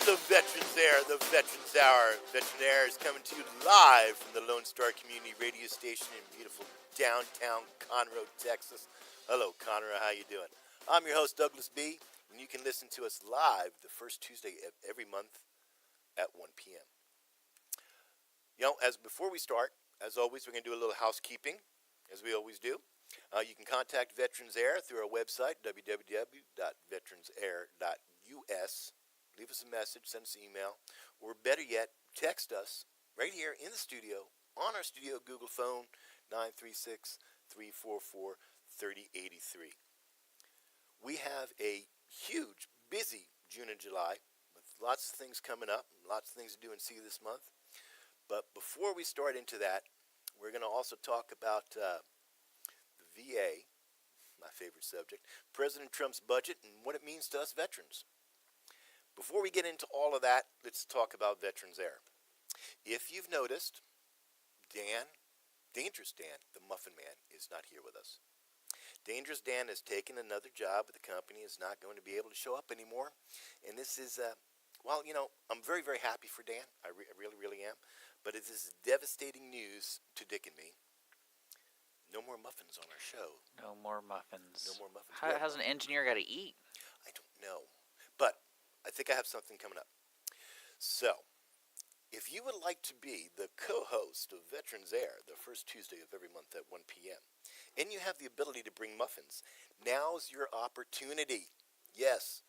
to Veterans Air, the Veterans Hour. Veterans Air is coming to you live from the Lone Star Community Radio Station in beautiful downtown Conroe, Texas. Hello, Conroe. How you doing? I'm your host, DouglasB, and you can listen to us live the first Tuesday of every month at 1 p.m. You know, before we start, as always, we're going to do a little housekeeping, as we always do. You can contact Veterans Air through our website, www.VeteransAir.us. Leave us a message, send us an email, or better yet, text us right here in the studio on our studio Google phone, 936-344-3083. We have a huge, busy June and July with lots of things coming up, lots of things to do and see this month. But before we start into that, we're going to also talk about the VA, my favorite subject, President Trump's budget and what it means to us veterans. Before we get into all of that, let's talk about Veterans Air. If you've noticed, Dangerous Dan, the Muffin Man, is not here with us. Dangerous Dan has taken another job with the company, is not going to be able to show up anymore. And this is, well, you know, I'm very, very happy for Dan. I really, really am. But it is devastating news to Dick and me. No more muffins on our show. No more muffins. No more muffins. How's an engineer got to eat? I don't know. But I think I have something coming up. So, if you would like to be the co-host of Veterans Air the first Tuesday of every month at 1 p.m., and you have the ability to bring muffins, now's your opportunity. Yes.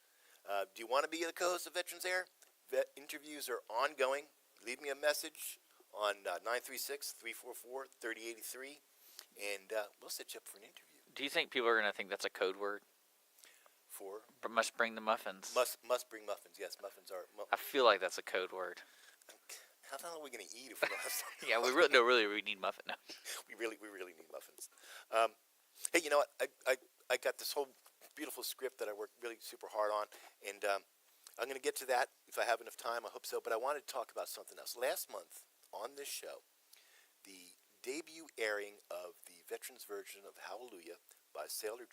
Do you want to be the co-host of Veterans Air? Interviews are ongoing. Leave me a message on 936-344-3083, and we'll set you up for an interview. Do you think people are going to think that's a code word? For? Must bring the muffins. Must bring muffins. Yes, muffins are. I feel like that's a code word. How the hell are we going to eat if we don't have something? Yeah, we need muffins. No. We really need muffins. Hey, you know what? I got this whole beautiful script that I worked really super hard on, and I'm going to get to that if I have enough time. I hope so. But I wanted to talk about something else. Last month on this show, the debut airing of the veterans version of Hallelujah by Sailor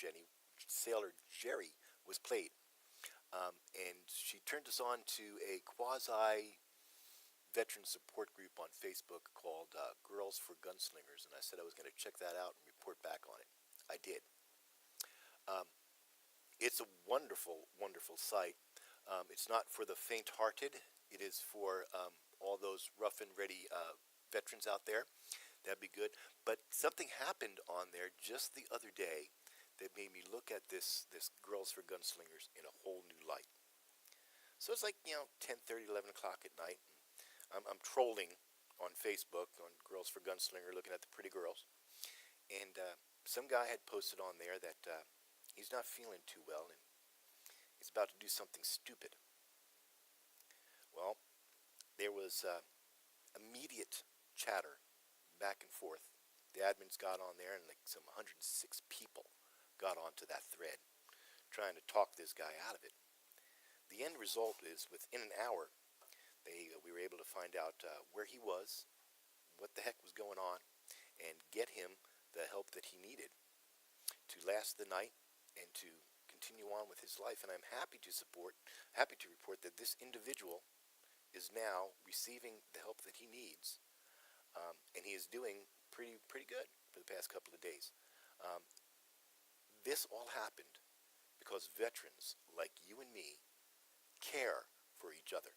Jerry was played. And she turned us on to a quasi-veteran support group on Facebook called Girls for Gunslingers, and I said I was going to check that out and report back on it. I did. It's a wonderful, wonderful site. It's not for the faint-hearted. It is for all those rough and ready veterans out there. That'd be good. But something happened on there just the other day that made me look at this Girls for Gunslingers in a whole new light. So it's like, 10:30, 11 o'clock at night. I'm trolling on Facebook on Girls for Gunslinger, looking at the pretty girls. And some guy had posted on there that he's not feeling too well and he's about to do something stupid. Well, there was immediate chatter back and forth. The admins got on there and like some 106 people got onto that thread trying to talk this guy out of it. The end result is within an hour, we were able to find out where he was, what the heck was going on, and get him the help that he needed to last the night and to continue on with his life. And I'm happy to report that this individual is now receiving the help that he needs, and he is doing pretty good for the past couple of days. This all happened because veterans like you and me care for each other.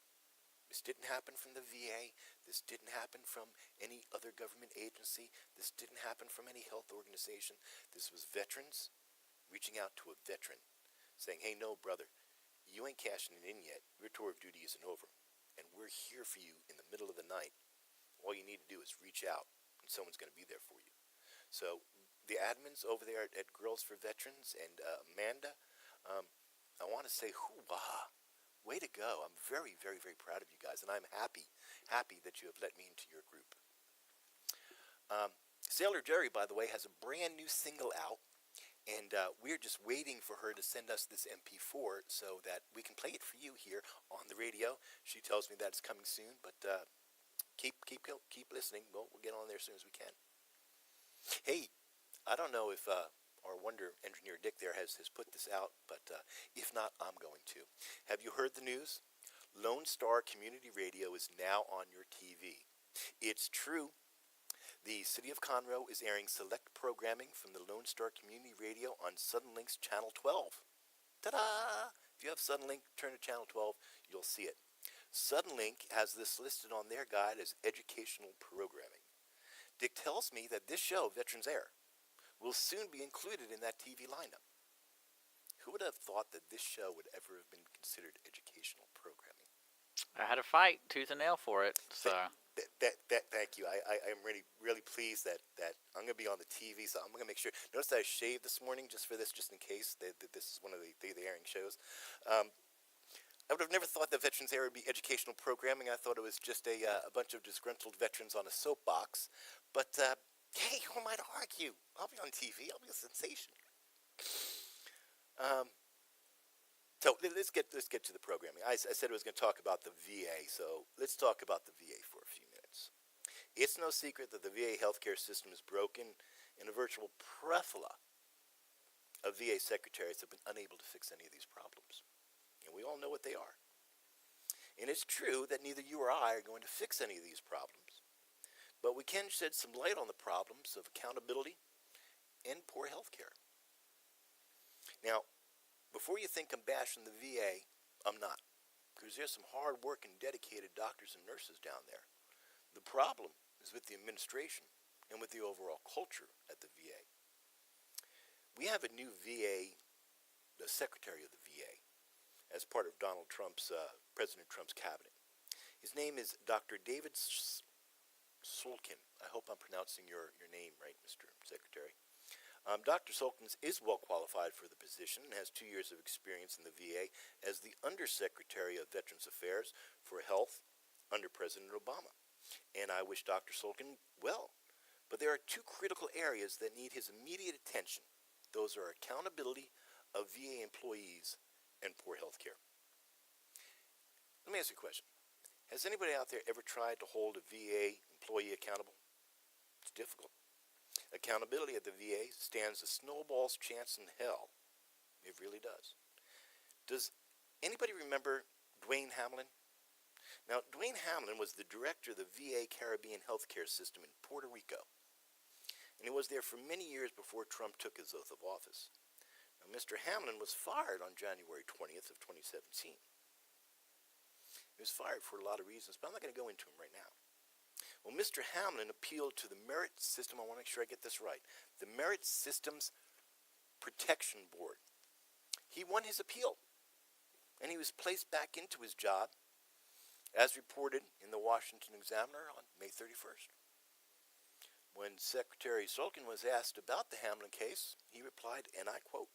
This didn't happen from the VA. This didn't happen from any other government agency. This didn't happen from any health organization. This was veterans reaching out to a veteran saying, hey, no, brother, you ain't cashing it in yet. Your tour of duty isn't over. And we're here for you in the middle of the night. All you need to do is reach out, and someone's going to be there for you. So the admins over there at Girls for Veterans and Amanda, I want to say, hoo-wah. Way to go. I'm very, very, very proud of you guys, and I'm happy that you have let me into your group. Sailor Jerry, by the way, has a brand new single out, and we're just waiting for her to send us this MP4 so that we can play it for you here on the radio. She tells me that it's coming soon, but keep listening. We'll get on there as soon as we can. Hey, I don't know if our wonder engineer Dick there has put this out, but if not, I'm going to. Have you heard the news? Lone Star Community Radio is now on your TV. It's true. The City of Conroe is airing select programming from the Lone Star Community Radio on Suddenlink's Channel 12. Ta-da! If you have Suddenlink, turn to Channel 12, you'll see it. Suddenlink has this listed on their guide as educational programming. Dick tells me that this show, Veterans Air, will soon be included in that TV lineup. Who would have thought that this show would ever have been considered educational programming? I had to fight tooth and nail for it. So Thank you. I'm really pleased that I'm going to be on the TV, so I'm going to make sure. Notice that I shaved this morning just for this, just in case this is one of the airing shows. I would have never thought that Veterans Air would be educational programming. I thought it was just a bunch of disgruntled veterans on a soapbox. But, hey, who am I to argue? I'll be on TV. I'll be a sensation. So let's get to the programming. I said I was going to talk about the VA, so let's talk about the VA for a few minutes. It's no secret that the VA healthcare system is broken, and a virtual plethora of VA secretaries have been unable to fix any of these problems. And we all know what they are. And it's true that neither you or I are going to fix any of these problems. But we can shed some light on the problems of accountability and poor healthcare. Now, before you think I'm bashing the VA, I'm not. Because there's some hard-working, dedicated doctors and nurses down there. The problem is with the administration and with the overall culture at the VA. We have a new VA, the Secretary of the VA, as part of President Trump's cabinet. His name is Dr. David Solkin. I hope I'm pronouncing your name right, Mr. Secretary. Dr. Solkins is well qualified for the position and has 2 years of experience in the VA as the Undersecretary of Veterans Affairs for Health under President Obama. And I wish Dr. Solkin well. But there are 2 critical areas that need his immediate attention. Those are accountability of VA employees and poor health care. Let me ask you a question. Has anybody out there ever tried to hold a VA employee accountable? It's difficult. Accountability at the VA stands a snowball's chance in hell. It really does. Does anybody remember Dwayne Hamlin? Now, Dwayne Hamlin was the director of the VA Caribbean healthcare system in Puerto Rico. And he was there for many years before Trump took his oath of office. Now, Mr. Hamlin was fired on January 20th of 2017. He was fired for a lot of reasons, but I'm not going to go into them right now. Well, Mr. Hamlin appealed to the Merit System, I want to make sure I get this right, the Merit Systems Protection Board. He won his appeal, and he was placed back into his job, as reported in the Washington Examiner on May 31st. When Secretary Solkin was asked about the Hamlin case, he replied, and I quote,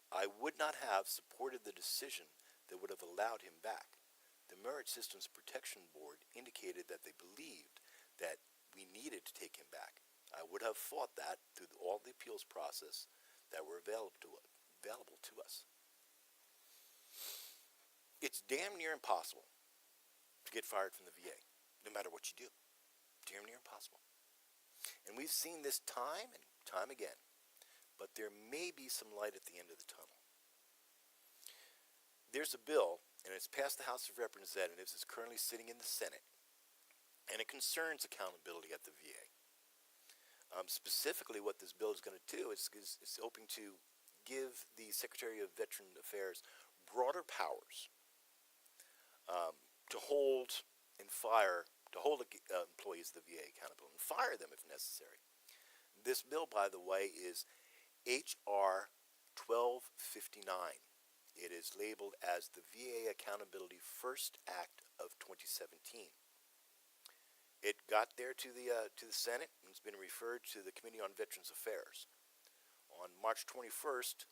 "I would not have supported the decision that would have allowed him back. The Merit Systems Protection Board indicated that they believed that we needed to take him back. I would have fought that through all the appeals process that were available to us." It's damn near impossible to get fired from the VA, no matter what you do. Damn near impossible. And we've seen this time and time again. But there may be some light at the end of the tunnel. There's a bill, and it's passed the House of Representatives. It's currently sitting in the Senate, and it concerns accountability at the VA. Specifically, what this bill is going to do is hoping to give the Secretary of Veteran Affairs broader powers to hold employees of the VA accountable and fire them if necessary. This bill, by the way, is H.R. 1259. It is labeled as the VA Accountability First Act of 2017. It got there to the Senate and it's been referred to the Committee on Veterans Affairs. On March 21st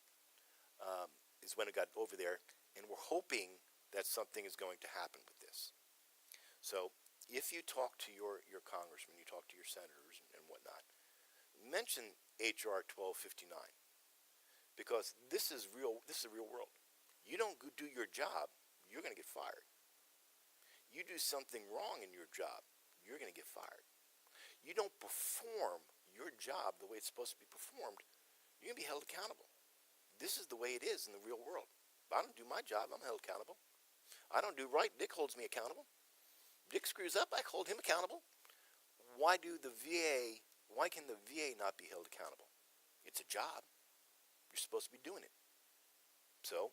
is when it got over there, and we're hoping that something is going to happen with this. So if you talk to your congressman, you talk to your senators and whatnot, mention H.R. 1259, because this is real. This is the real world. You don't do your job, you're going to get fired. You do something wrong in your job, you're going to get fired. You don't perform your job the way it's supposed to be performed, you're going to be held accountable. This is the way it is in the real world. If I don't do my job, I'm held accountable. I don't do right, Dick holds me accountable. Dick screws up, I hold him accountable. Why can the VA not be held accountable? It's a job. You're supposed to be doing it. So,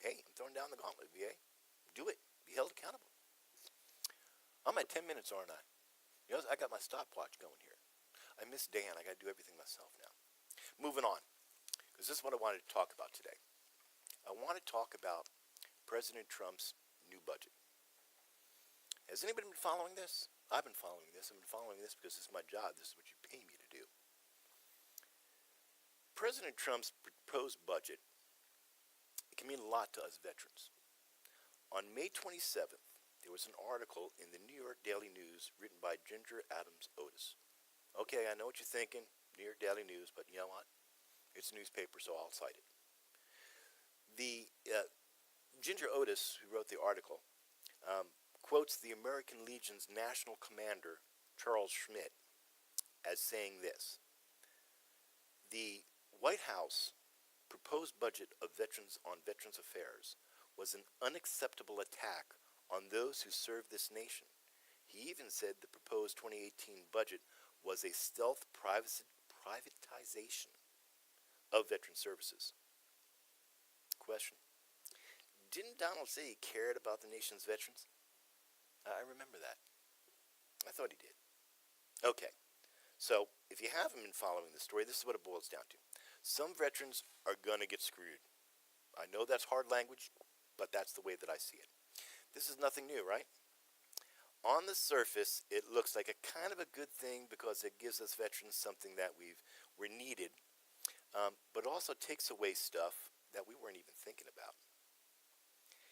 hey, I'm throwing down the gauntlet, VA. Do it. Be held accountable. I'm at 10 minutes, aren't I? You know, I got my stopwatch going here. I miss Dan. I got to do everything myself now. Moving on, because this is what I wanted to talk about today. I want to talk about President Trump's new budget. Has anybody been following this? I've been following this. I've been following this because this is my job. This is what you pay me to do. President Trump's proposed budget, it can mean a lot to us veterans. On May 27th, there was an article in the New York Daily News written by Ginger Adams Otis. Okay, I know what you're thinking, New York Daily News, but you know what? It's a newspaper, so I'll cite it. The Ginger Otis, who wrote the article, quotes the American Legion's national commander, Charles Schmidt, as saying this: the White House proposed budget of Veterans on Veterans Affairs was an unacceptable attack on those who serve this nation. He even said the proposed 2018 budget was a stealth privatization of veteran services. Question: didn't Donald say he cared about the nation's veterans? I remember that. I thought he did. Okay, so if you haven't been following the story, this is what it boils down to. Some veterans are going to get screwed. I know that's hard language, but that's the way that I see it. This is nothing new, right? On the surface, it looks like a kind of a good thing because it gives us veterans something that we're needed, but also takes away stuff that we weren't even thinking about.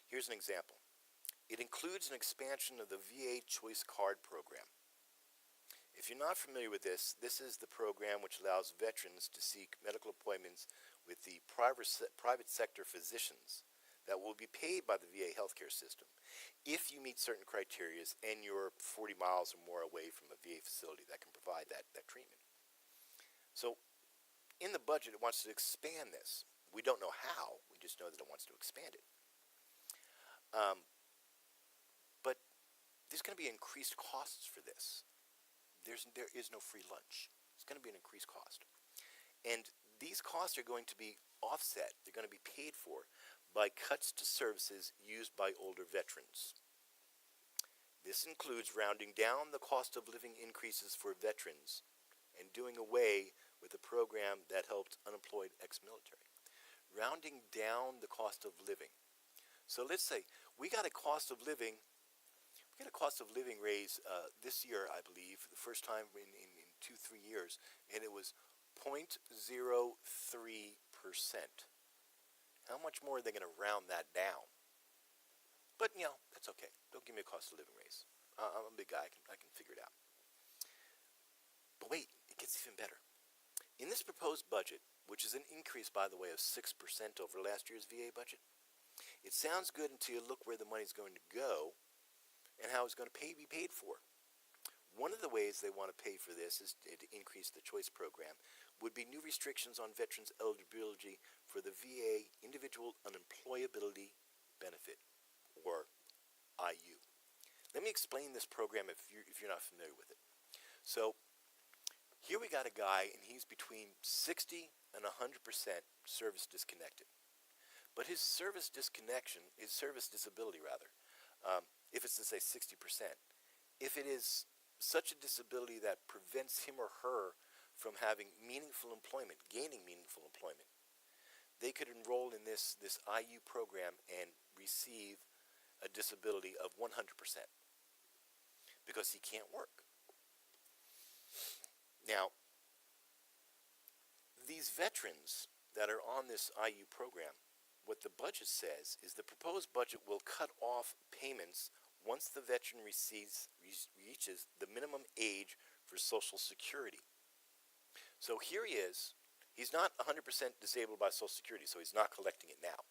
Here's an example. It includes an expansion of the VA Choice Card program. If you're not familiar with this, this is the program which allows veterans to seek medical appointments with the private sector physicians that will be paid by the VA healthcare system if you meet certain criteria and you're 40 miles or more away from a VA facility that can provide that treatment. So in the budget, it wants to expand this. We don't know how. We just know that it wants to expand it. But there's going to be increased costs for this. There is no free lunch. It's going to be an increased cost. And these costs are going to be offset. They're going to be paid for by cuts to services used by older veterans. This includes rounding down the cost of living increases for veterans and doing away with a program that helped unemployed ex-military. Rounding down the cost of living. So let's say we got a cost of living raise this year, I believe, the first time in 2-3 years, and it was 0.03%. How much more are they going to round that down? But, you know, that's okay. Don't give me a cost of living raise. I'm a big guy. I can figure it out. But wait, it gets even better. In this proposed budget, which is an increase, by the way, of 6% over last year's VA budget, it sounds good until you look where the money's going to go and how it's going to be paid for. One of the ways they want to pay for this is to increase the choice program would be new restrictions on veterans' eligibility for the VA Individual Unemployability Benefit, or IU. Let me explain this program if you're not familiar with it. So here we got a guy, and he's between 60 and 100% service disconnected. But his service disability, if it's to say 60%, if it is such a disability that prevents him or her from having meaningful employment, gaining meaningful employment, they could enroll in this IU program and receive a disability of 100% because he can't work. Now, these veterans that are on this IU program, what the budget says is the proposed budget will cut off payments once the veteran reaches the minimum age for Social Security. So here he is. He's not 100% disabled by Social Security, so he's not collecting it now.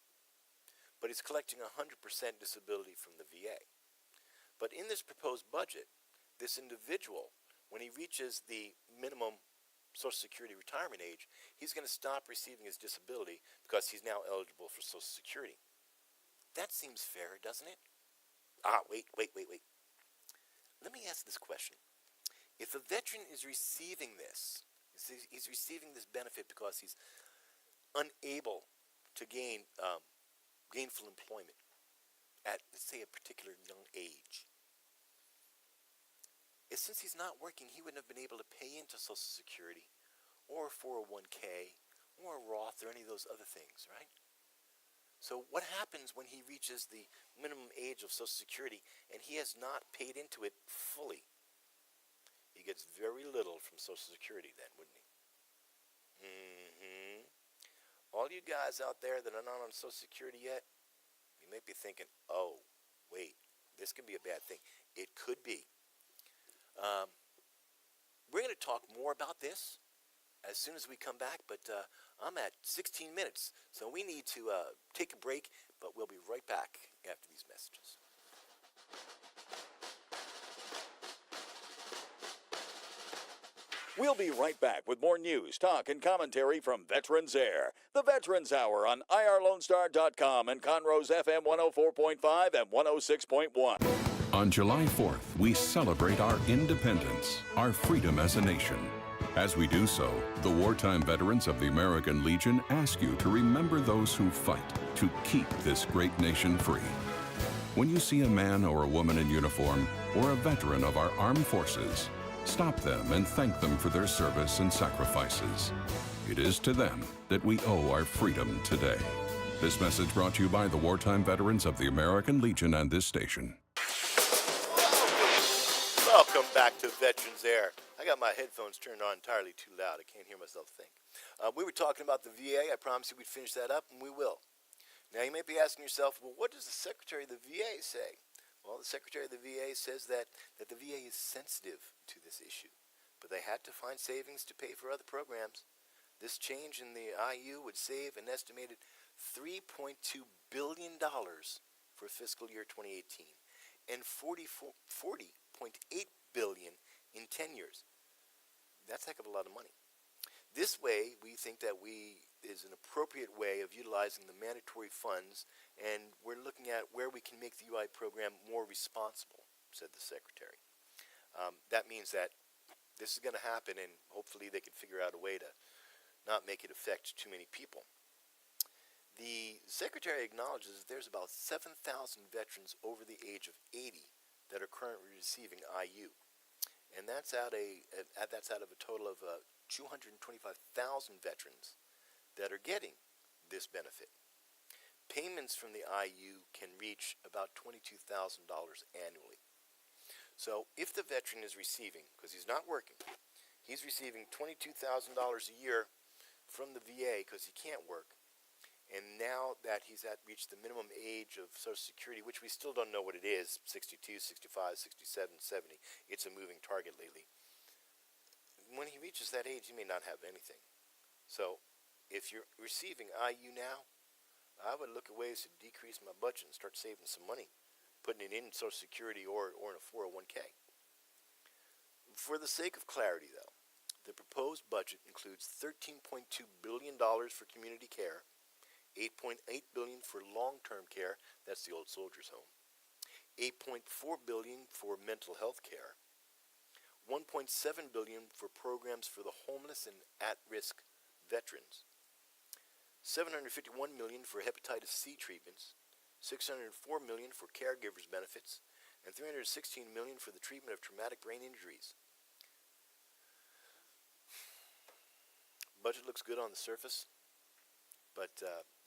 But he's collecting 100% disability from the VA. But in this proposed budget, this individual, when he reaches the minimum Social Security retirement age, he's going to stop receiving his disability because he's now eligible for Social Security. That seems fair, doesn't it? Wait. Let me ask this question. If a veteran is receiving this, he's receiving this benefit because he's unable to gain gainful employment at, let's say, a particular young age. Since he's not working, he wouldn't have been able to pay into Social Security or 401k or Roth or any of those other things, right? So what happens when he reaches the minimum age of Social Security and he has not paid into it fully? He gets very little from Social Security then, wouldn't he? All you guys out there that are not on Social Security yet, you may be thinking, oh, wait, this could be a bad thing. It could be. We're going to talk more about this as soon as we come back, but I'm at 16 minutes, so we need to take a break, but we'll be right back after these messages. We'll be right back with more news, talk, and commentary from Veterans Air. The Veterans Hour on IRLoneStar.com and Conroe's FM 104.5 and 106.1. On July 4th, we celebrate our independence, our freedom as a nation. As we do so, the wartime veterans of the American Legion ask you to remember those who fight to keep this great nation free. When you see a man or a woman in uniform or a veteran of our armed forces, stop them and thank them for their service and sacrifices. It is to them that we owe our freedom today. This message brought to you by the wartime veterans of the American Legion and this station. Welcome back to Veterans Air. I got my headphones turned on entirely too loud. I can't hear myself think. We were talking about the VA. I promised you we'd finish that up, and we will. Now, you may be asking yourself, well, what does the Secretary of the VA say? Well, the Secretary of the VA says that the VA is sensitive to this issue, but they had to find savings to pay for other programs. This change in the IU would save an estimated $3.2 billion for fiscal year 2018 and $40.8 billion in 10 years. That's a heck of a lot of money. This way, we think that is an appropriate way of utilizing the mandatory funds, and we're looking at where we can make the UI program more responsible, said the Secretary. That means that this is going to happen, and hopefully they can figure out a way to not make it affect too many people. The Secretary acknowledges that there's about 7,000 veterans over the age of 80 that are currently receiving IU. And that's out of a total of 225,000 veterans that are getting this benefit. Payments from the IU can reach about $22,000 annually. So if the veteran is receiving, because he's not working, he's receiving $22,000 a year from the VA because he can't work, and now that he's reached the minimum age of Social Security, which we still don't know what it is, 62, 65, 67, 70. It's a moving target lately. When he reaches that age, he may not have anything. So if you're receiving IU now, I would look at ways to decrease my budget and start saving some money, putting it in Social Security or in a 401k. For the sake of clarity, though, the proposed budget includes $13.2 billion for community care, $8.8 billion for long-term care, that's the old soldiers' home, $8.4 billion for mental health care, $1.7 billion for programs for the homeless and at-risk veterans, $751 million for hepatitis C treatments, $604 million for caregivers benefits, and $316 million for the treatment of traumatic brain injuries. Budget looks good on the surface, but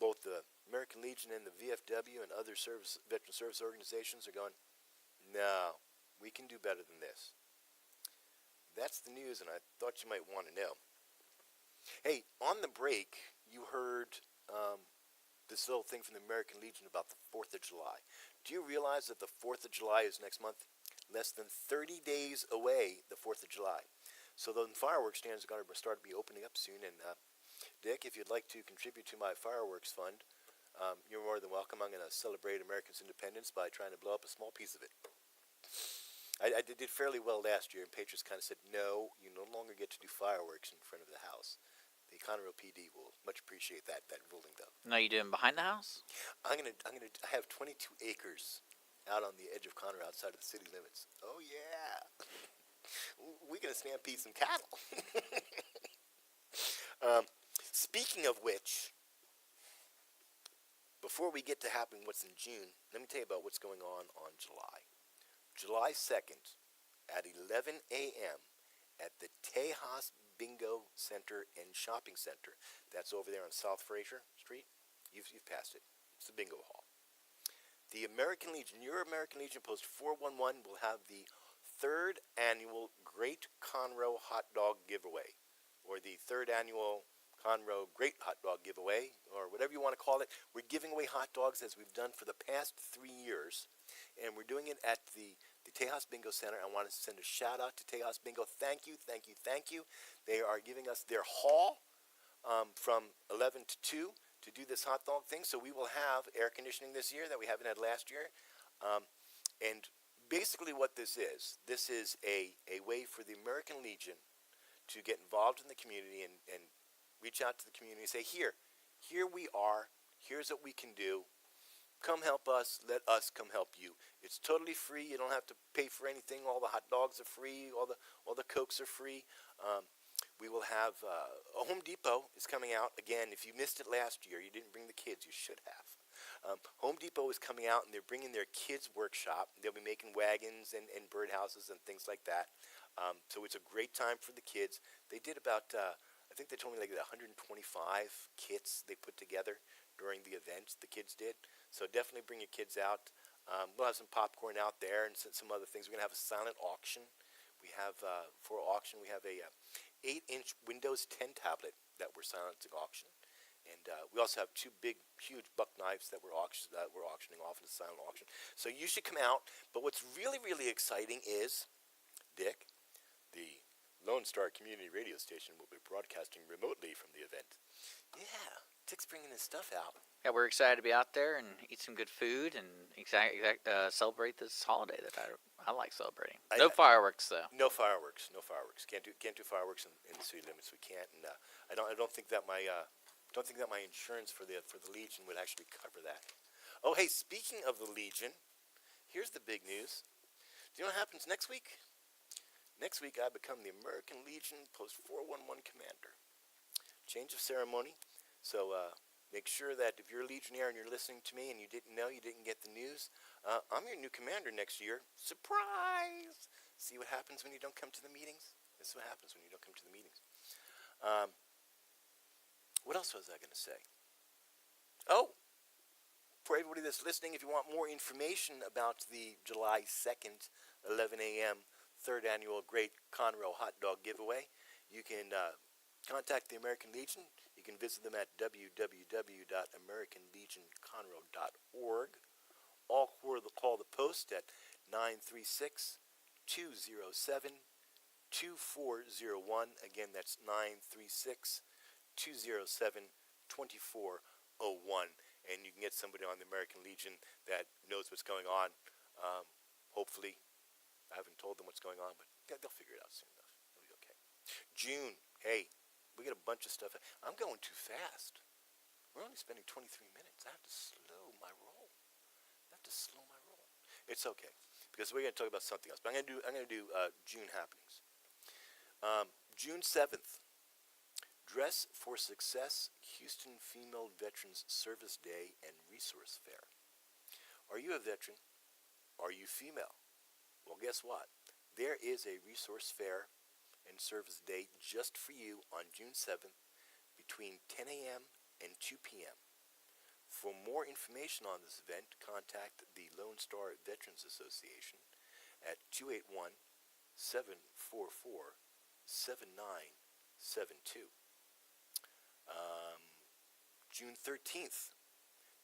both the American Legion and the VFW and other veteran service organizations are going, no, we can do better than this. That's the news, and I thought you might want to know. Hey, on the break, you heard this little thing from the American Legion about the 4th of July. Do you realize that the 4th of July is next month? Less than 30 days away, the 4th of July. So the fireworks stands are going to start to be opening up soon, and Dick, if you'd like to contribute to my fireworks fund, you're more than welcome. I'm going to celebrate America's independence by trying to blow up a small piece of it. I did fairly well last year, and Patriots kind of said, no, you no longer get to do fireworks in front of the house. The Conroe PD will much appreciate that ruling, though. No, you doing behind the house? I have 22 acres out on the edge of Conroe, outside of the city limits. Oh yeah, we're gonna stampede some cattle. Speaking of which, before we get to what's in June, let me tell you about what's going on July. July 2nd at 11 a.m. at the Tejas Bingo Center and Shopping Center. That's over there on South Fraser Street. You've passed it. It's the bingo hall. The American Legion, your American Legion Post 411 will have the third annual Great Conroe Hot Dog Giveaway, or the third annual Conroe Great Hot Dog Giveaway, or whatever you want to call it. We're giving away hot dogs as we've done for the past 3 years, and we're doing it at the Tejas Bingo Center. I want to send a shout out to Tejas Bingo. Thank you, thank you, thank you. They are giving us their hall from 11 to 2 to do this hot dog thing. So we will have air conditioning this year that we haven't had last year. And basically what this is a way for the American Legion to get involved in the community and reach out to the community and say, here we are, here's what we can do. Come help us, let us come help you. It's totally free. You don't have to pay for anything. All the hot dogs are free. All the Cokes are free. We will have a Home Depot is coming out again. If you missed it last year, you didn't bring the kids. You should have. Home Depot is coming out, and they're bringing their kids' workshop. They'll be making wagons and birdhouses and things like that. So it's a great time for the kids. They did about, I think they told me like 125 kits they put together during the event. The kids did. So definitely bring your kids out. We'll have some popcorn out there and some other things. We're going to have a silent auction. We have, for auction, we have a 8-inch Windows 10 tablet that we're silencing auction. And we also have 2 big, huge buck knives that we're auctioning off in a silent auction. So you should come out. But what's really, really exciting is, Dick, the Lone Star Community Radio Station will be broadcasting remotely from the event. Yeah, Dick's bringing his stuff out. Yeah, we're excited to be out there and eat some good food and celebrate this holiday that I like celebrating. No fireworks though. No fireworks. Can't do fireworks in the city limits. We can't, and I don't think that my insurance for the Legion would actually cover that. Oh, hey, speaking of the Legion, here's the big news. Do you know what happens next week? Next week, I become the American Legion Post 411 Commander. Change of ceremony. So make sure that if you're a Legionnaire and you're listening to me and you didn't know, you didn't get the news, I'm your new commander next year. Surprise! See what happens when you don't come to the meetings? This is what happens when you don't come to the meetings. What else was I going to say? Oh, for everybody that's listening, if you want more information about the July 2nd, 11 a.m., 3rd Annual Great Conroe Hot Dog Giveaway, you can contact the American Legion. You can visit them at www.americanlegionconroe.org. Or call the post at 936-207-2401. Again, that's 936-207-2401. And you can get somebody on the American Legion that knows what's going on. Hopefully, I haven't told them what's going on, but they'll figure it out soon enough. It'll be okay. June, hey, we got a bunch of stuff. I'm going too fast. We're only spending 23 minutes. I have to slow my roll. It's okay, because we're going to talk about something else. But I'm going to do June happenings. June 7th, Dress for Success Houston Female Veterans Service Day and Resource Fair. Are you a veteran? Are you female? Well, guess what? There is a resource fair and service day just for you on June 7th between 10 a.m. and 2 p.m. For more information on this event, contact the Lone Star Veterans Association at 281-744-7972. June 13th,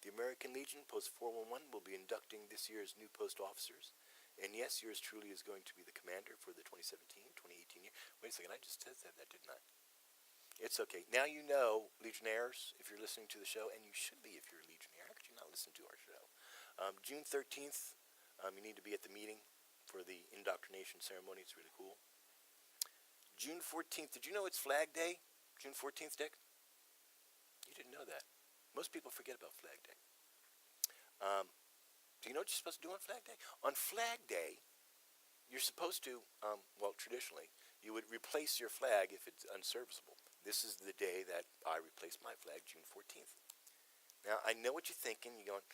the American Legion Post 411 will be inducting this year's new post officers. And yes, yours truly is going to be the commander for the 2017-2018 year. Wait a second, I just said that, didn't I? It's okay. Now you know, Legionnaires, if you're listening to the show, and you should be if you're a Legionnaire. How could you not listen to our show? June 13th, you need to be at the meeting for the indoctrination ceremony. It's really cool. June 14th, did you know it's Flag Day? June 14th, Dick? You didn't know that. Most people forget about Flag Day. Do you know what you're supposed to do on Flag Day? On Flag Day, you're supposed to, well, traditionally, you would replace your flag if it's unserviceable. This is the day that I replaced my flag, June 14th. Now, I know what you're thinking. You're going,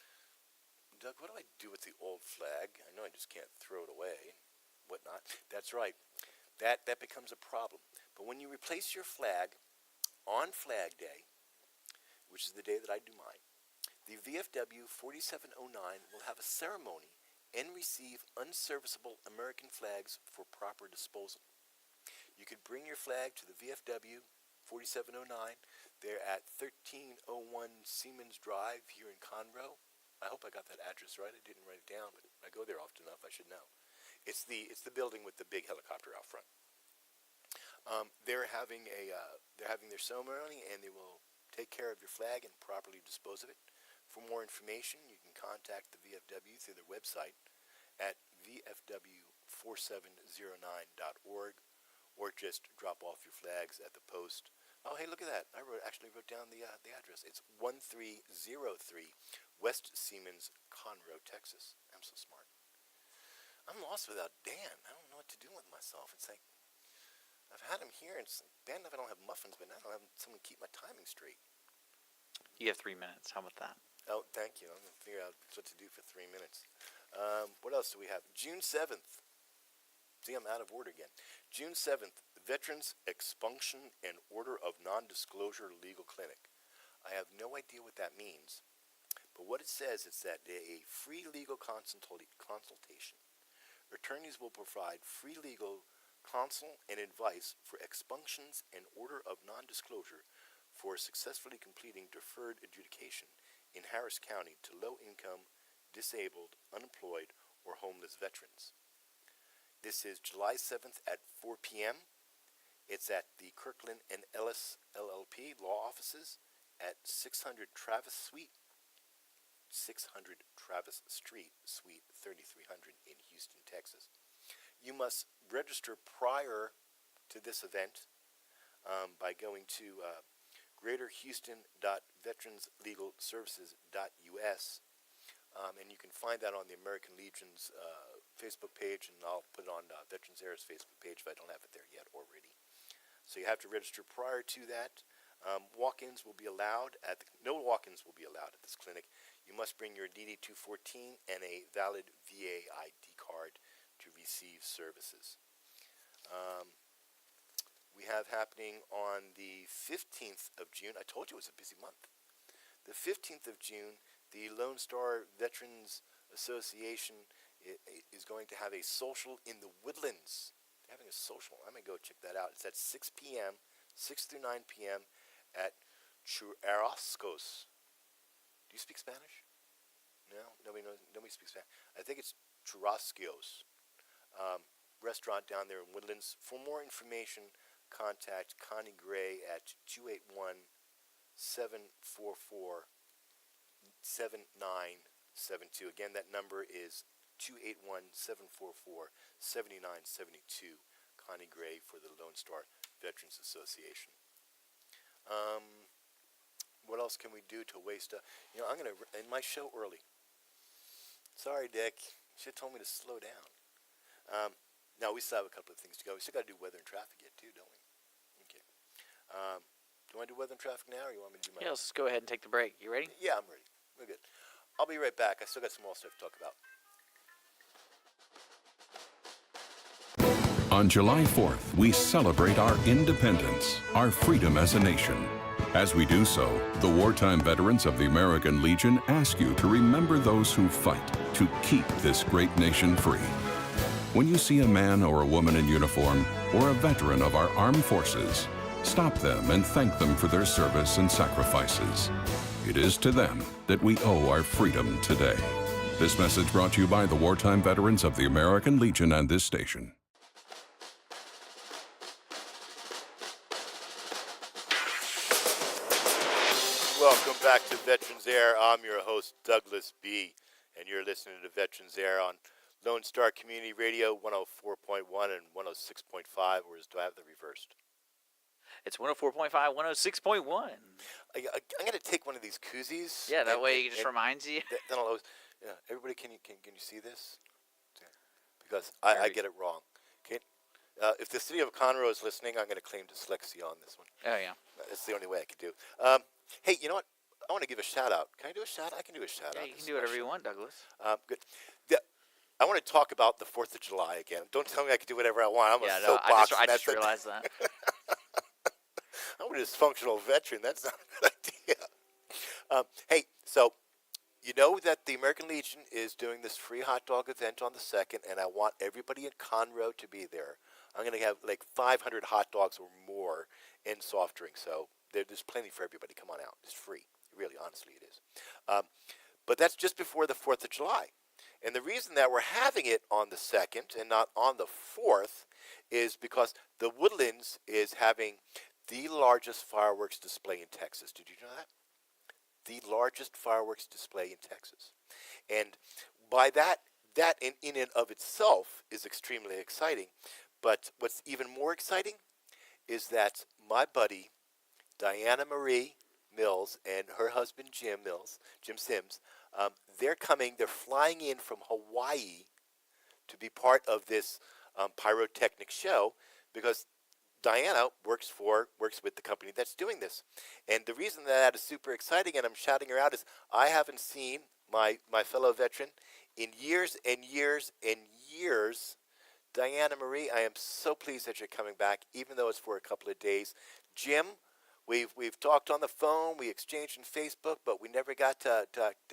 Doug, what do I do with the old flag? I know I just can't throw it away and whatnot. That's right. That becomes a problem. But when you replace your flag on Flag Day, which is the day that I do mine, the VFW 4709 will have a ceremony and receive unserviceable American flags for proper disposal. You could bring your flag to the VFW 4709. They're at 1301 Siemens Drive here in Conroe. I hope I got that address right. I didn't write it down, but I go there often enough. I should know. It's the building with the big helicopter out front. They're having their ceremony, and they will take care of your flag and properly dispose of it. For more information, you can contact the VFW through their website at vfw4709.org, or just drop off your flags at the post. Oh, hey, look at that! I actually wrote down the address. It's 1303 West Siemens, Conroe, Texas. I'm so smart. I'm lost without Dan. I don't know what to do with myself. It's like I've had him here, and it's bad enough I don't have muffins, but now I don't have someone to keep my timing straight. You have 3 minutes. How about that? Oh, thank you. I'm going to figure out what to do for 3 minutes. What else do we have? June 7th. See, I'm out of order again. June 7th, Veterans Expunction and Order of Non-Disclosure Legal Clinic. I have no idea what that means, but what it says is that a free legal consultation. Attorneys will provide free legal counsel and advice for expunctions and order of non-disclosure for successfully completing deferred adjudication in Harris County to low-income, disabled, unemployed, or homeless veterans. This is July 7th at 4 p.m. It's at the Kirkland and Ellis LLP law offices at 600 Travis Street, Suite 3300 in Houston, Texas. You must register prior to this event by going to greaterhouston.veteranslegalservices.us, and you can find that on the American Legion's Facebook page, and I'll put it on Veterans Air's Facebook page if I don't have it there yet already. So you have to register prior to that. Walk-ins will be allowed no walk-ins will be allowed at this clinic. You must bring your DD-214 and a valid VA ID card to receive services. We have happening on the 15th of June. I told you it was a busy month. The 15th of June, the Lone Star Veterans Association is going to have a social in the Woodlands. They're having a social. I'm going to go check that out. It's at 6 p.m., 6 through 9 p.m. at Churrascos. Do you speak Spanish? No? Nobody speaks Spanish. I think it's Churrascos. Restaurant down there in Woodlands. For more information, contact Connie Gray at 281-744-7972. Again, that number is 281-744-7972. Connie Gray for the Lone Star Veterans Association. What else can we do to waste I'm going to end my show early. Sorry, Dick. You should have told me to slow down. Now, we still have a couple of things to go. We still got to do weather and traffic yet, too, don't we? Okay. Do you want to do weather and traffic now, or you want me to do my... Yeah, let's go ahead and take the break. You ready? Yeah, I'm ready. We're good. I'll be right back. I still got some more stuff to talk about. On July 4th, we celebrate our independence, our freedom as a nation. As we do so, the wartime veterans of the American Legion ask you to remember those who fight to keep this great nation free. When you see a man or a woman in uniform or a veteran of our armed forces, stop them and thank them for their service and sacrifices. It is to them that we owe our freedom today. This message brought to you by the wartime veterans of the American Legion and this station. Welcome back to Veterans Air. I'm your host, DouglasB, and you're listening to Veterans Air on Lone Star Community Radio 104.1 and 106.5, or do I have the reversed? It's 104.5, 106.1. I'm going to take one of these koozies. Yeah, that way it just reminds you. Then I'll always, Yeah, everybody, can you see this? Yeah. Because I get it wrong. Okay, if the city of Conroe is listening, I'm going to claim dyslexia on this one. Oh yeah. It's the only way I can do. Hey, you know what? I want to give a shout out. Can I do a shout out? I can do a shout Yeah, out. you This can is do my whatever you show. want, Douglas. Good. Yeah, I want to talk about the 4th of July again. Don't tell me I can do whatever I want. I'm Yeah, a no, soapbox. I just realized that. I'm a dysfunctional veteran. That's not a good idea. Hey, so you know that the American Legion is doing this free hot dog event on the 2nd, and I want everybody in Conroe to be there. I'm going to have like 500 hot dogs or more and soft drinks, so there's plenty for everybody. Come on out. It's free. Really, honestly, it is. But that's just before the 4th of July. And the reason that we're having it on the 2nd and not on the 4th is because the Woodlands is having the largest fireworks display in Texas. Did you know that? The largest fireworks display in Texas. And by that in and of itself is extremely exciting. But what's even more exciting is that my buddy Diana Marie Mills and her husband Jim Sims, they're flying in from Hawaii to be part of this pyrotechnic show because Diana works with the company that's doing this. And the reason that is super exciting and I'm shouting her out is I haven't seen my fellow veteran in years and years and years. Diana Marie, I am so pleased that you're coming back, even though it's for a couple of days. Jim, we've talked on the phone, we exchanged on Facebook, but we never got to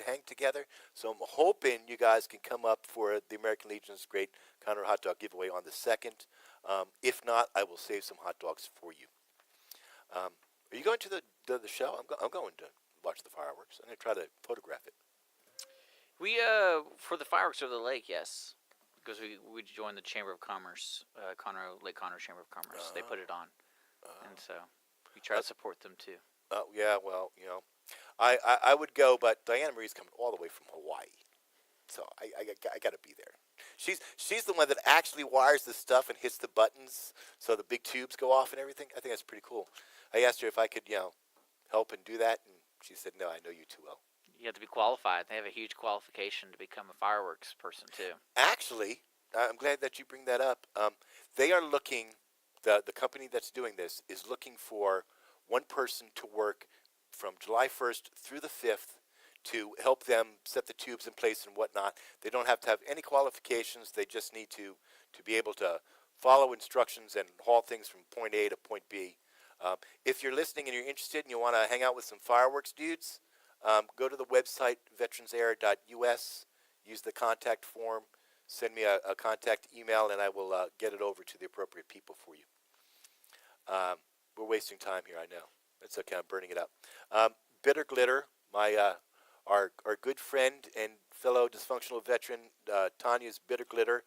hang together. So I'm hoping you guys can come up for the American Legion's Great Conroe Hot Dog Giveaway on the 2nd. If not, I will save some hot dogs for you. Are you going to the show? I'm going to watch the fireworks. I'm going to try to photograph it. We for the fireworks over the lake, yes, because we joined the Chamber of Commerce, Lake Conroe Chamber of Commerce. They put it on, and so we try to support them too. Yeah, well, I would go, but Diana Marie's coming all the way from Hawaii, so I got to be there. She's the one that actually wires the stuff and hits the buttons so the big tubes go off and everything. I think that's pretty cool. I asked her if I could, help and do that, and she said, "No, I know you too well." You have to be qualified. They have a huge qualification to become a fireworks person too. Actually, I'm glad that you bring that up. They are looking. The company that's doing this is looking for one person to work from July 1st through the 5th to help them set the tubes in place and whatnot. They don't have to have any qualifications. They just need to be able to follow instructions and haul things from point A to point B. If you're listening and you're interested and you want to hang out with some fireworks dudes, go to the website VeteransAir.us, use the contact form, send me a contact email, and I will get it over to the appropriate people for you. We're wasting time here, I know. It's okay, I'm burning it up. Bitter Glitter, our good friend and fellow dysfunctional veteran, Tanya's Bitter Glitter.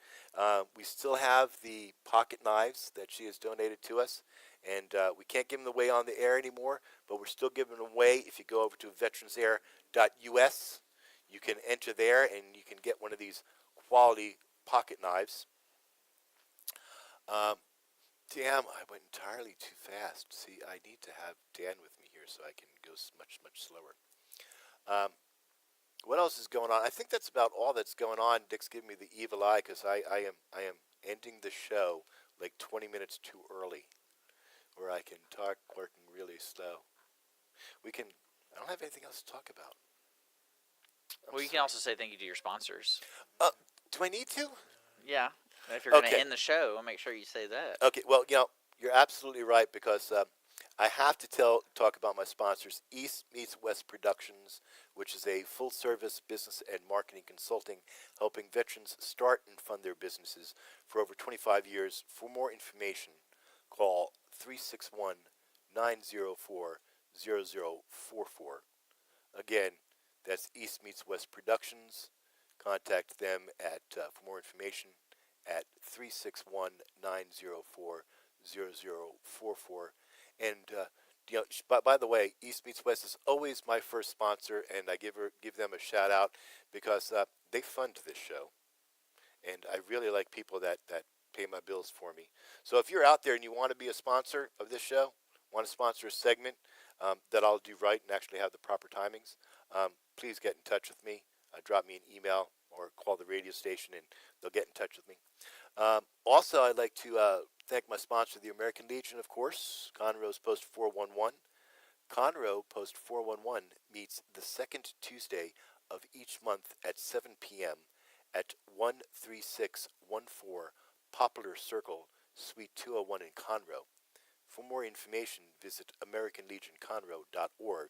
We still have the pocket knives that she has donated to us, and we can't give them away on the air anymore, but we're still giving them away. If you go over to VeteransAir.us, you can enter there, and you can get one of these quality pocket knives. Damn, I went entirely too fast. See, I need to have Dan with me here so I can go much, much slower. What else is going on? I think that's about all that's going on. Dick's giving me the evil eye because I am ending the show like 20 minutes too early, where I can talk working really slow. I don't have anything else to talk about. You can also say thank you to your sponsors. Do I need to? Yeah. If you're going to Okay. end the show, I'll make sure you say that. Okay, well, you're absolutely right because I have to talk about my sponsors, East Meets West Productions, which is a full-service business and marketing consulting, helping veterans start and fund their businesses for over 25 years. For more information, call 361-904-0044. Again, that's East Meets West Productions. Contact them for more information at 361-904-0044. And by the way, East Meets West is always my first sponsor, and I give them a shout out because they fund this show, and I really like people that pay my bills for me. So if you're out there and you want to be a sponsor of this show, want to sponsor a segment that I'll do right and actually have the proper timings, please get in touch with me. drop me an email or call the radio station, and they'll get in touch with me. Also, I'd like to thank my sponsor, the American Legion, of course, Conroe's Post 411. Conroe Post 411 meets the second Tuesday of each month at 7 p.m. at 13614 Poplar Circle, Suite 201 in Conroe. For more information, visit AmericanLegionConroe.org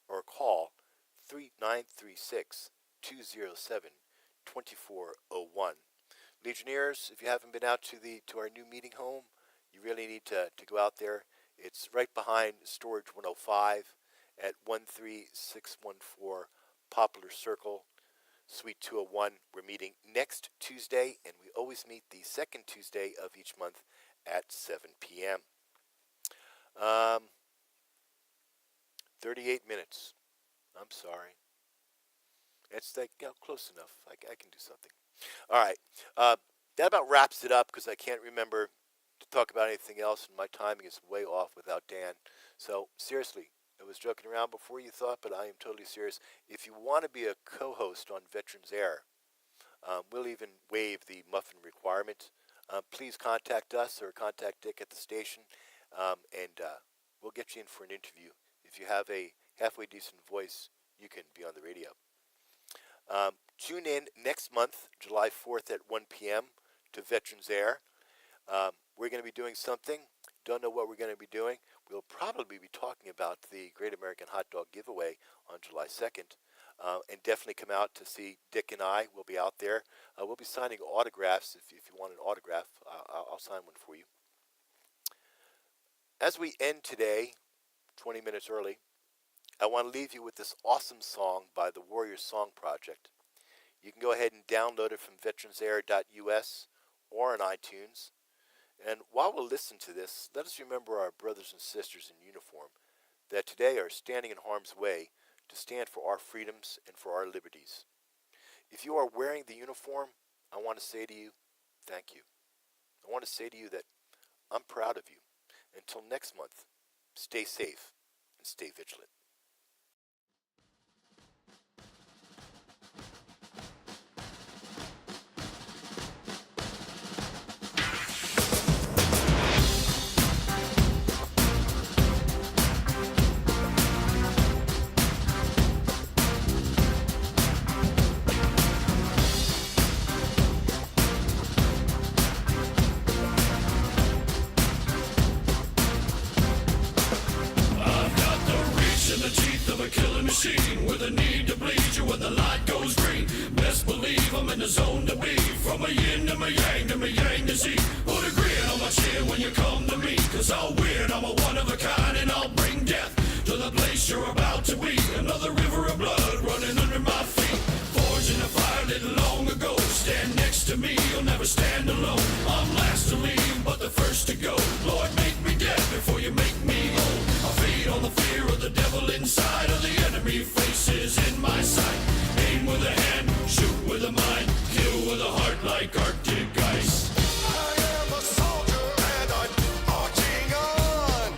or call 3936-207-2401. Legionnaires, if you haven't been out to our new meeting home, you really need to go out there. It's right behind Storage 105 at 13614 Poplar Circle, Suite 201. We're meeting next Tuesday, and we always meet the second Tuesday of each month at 7 p.m. 38 minutes. I'm sorry. It's like, close enough. I can do something. All right. That about wraps it up because I can't remember to talk about anything else, and my timing is way off without Dan. So, seriously, I was joking around before you thought, but I am totally serious. If you want to be a co-host on Veterans Air, we'll even waive the muffin requirement. Please contact us or contact Dick at the station, and we'll get you in for an interview. If you have a halfway decent voice, you can be on the radio. Tune in next month, July 4th at 1 p.m. to Veterans Air. We're going to be doing something. Don't know what we're going to be doing. We'll probably be talking about the Great American Hot Dog Giveaway on July 2nd. And definitely come out to see Dick and I. We'll be out there. We'll be signing autographs. If you want an autograph, I'll sign one for you. As we end today, 20 minutes early, I want to leave you with this awesome song by the Warrior Song Project. You can go ahead and download it from VeteransAir.us or on iTunes. And while we'll listen to this, let us remember our brothers and sisters in uniform that today are standing in harm's way to stand for our freedoms and for our liberties. If you are wearing the uniform, I want to say to you, thank you. I want to say to you that I'm proud of you. Until next month, stay safe and stay vigilant. With a need to bleed you when the light goes green. Best believe I'm in the zone to be. From a yin to my yang to my yang to Z. Put a grin on my chin when you come to me. Cause I'll win, I'm a one of a kind. And I'll bring death to the place you're about to be. Another river of blood running under my feet. Forged in a fire lit long ago. Stand next to me, you'll never stand alone. I'm last to leave, but the first to go. Lord, make me dead before you make me whole. I feed on the fear of the devil inside of the enemy faces in my sight. Aim with a hand, shoot with a mind, kill with a heart like Arctic ice. I am a soldier and I'm marching on.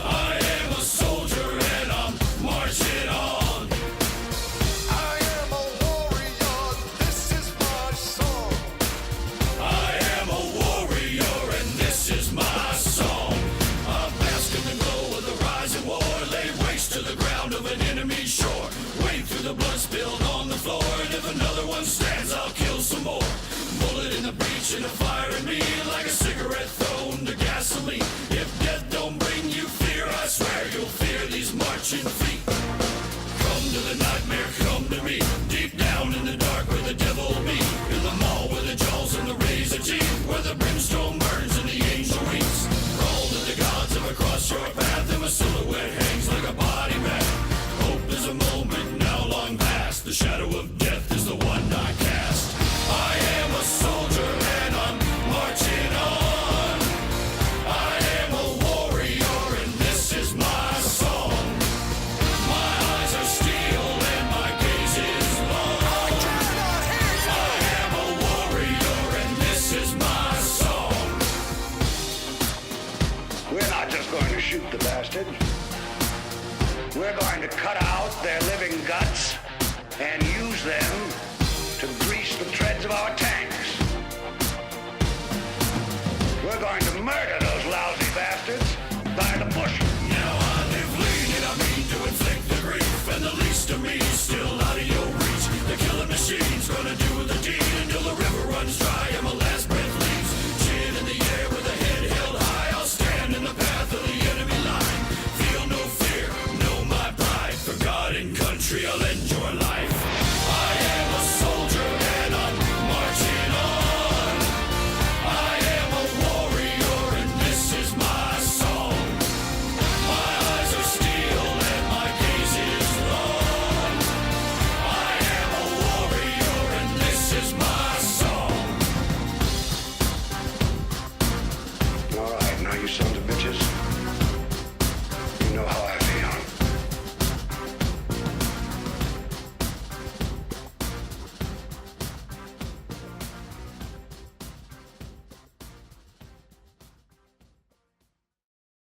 I am a soldier and I'm marching on. I am a warrior, this is my song. I am a warrior and this is my song. I bask in the glow of the rising war, lay waste to the ground of an enemy shore. Wade through the blood spilled on the floor, and if another one stands, I'll kill some more. Bullet in the breach and a fire in me, like a cigarette thrown to gasoline. If death don't bring you fear, I swear you'll fear these marching feet. Come to the nightmare, come to me. Deep down in the dark where the devil be. In the mall where the jaws and the razor teeth, where the brimstone burns and the angel weeps. Crawl to the gods of across your path, and my silhouette hangs like a body bag. Hope is a moment now long past. The shadow of death is the one I cast. I am a soldier and I'm marching on. I am a warrior and this is my song. My eyes are steel and my gaze is long. I am a warrior and this is my song. We're not just going to shoot the bastard. We're going to cut out their living guts and use them to grease the treads of our tanks. We're going to murder those lousy bastards by the bushel. Now I live lean and I mean to inflict the grief, and the least of me is still out of your reach. The killing machine's gonna do the deed until the river runs dry and my last breath leaves. Chin in the air with a head held high, I'll stand in the path of the enemy line. Feel no fear, know my pride. For God and country I'll